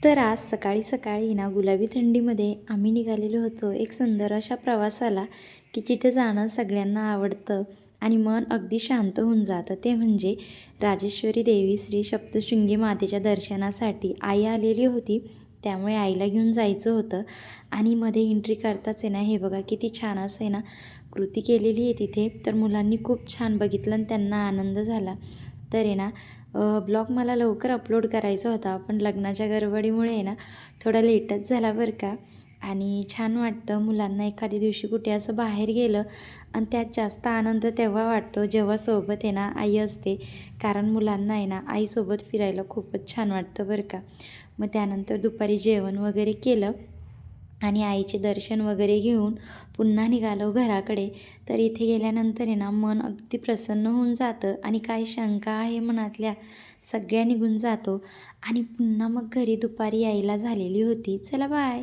तर आज सकाळी सकाळी ना गुलाबी थंडीमध्ये आम्ही निघालेलो होतो एक सुंदर अशा प्रवासाला की जिथे जाणं सगळ्यांना आवडतं आणि मन अगदी शांत होऊन जातं. ते म्हणजे राजेश्वरी देवी श्री सप्तशृंगी मातेच्या दर्शनासाठी आई आलेली होती, त्यामुळे आईला घेऊन जायचं होतं. आणि मध्ये एंट्री करताच आहे ना, हे बघा किती छान असं आहे ना कृती केलेली आहे तिथे. तर मुलांनी खूप छान बघितलं आणि त्यांना आनंद झाला. तर आहे ना ब्लॉग मला लवकर अपलोड करायचा होता, पण लग्नाच्या गडबडीमुळे आहे ना थोडा लेटच झाला बरं का. आणि छान वाटतं मुलांना एखाद्या दिवशी कुठे असं बाहेर गेलं आणि त्यात जास्त आनंद तेव्हा वाटतो जेव्हा सोबत आहे ना आई असते. कारण मुलांना आहे ना आईसोबत फिरायला खूपच छान वाटतं बरं का. मग त्यानंतर दुपारी जेवण वगैरे केलं आणि आईचे दर्शन वगैरे घेऊन पुन्हा निघालो घराकडे. तर इथे गेल्यानंतर आहे ना मन अगदी प्रसन्न होऊन जातं आणि काही शंका आहे मनातल्या सगळ्या निघून जातो. आणि पुन्हा मग घरी दुपारी यायला झालेली होती. चला बाय.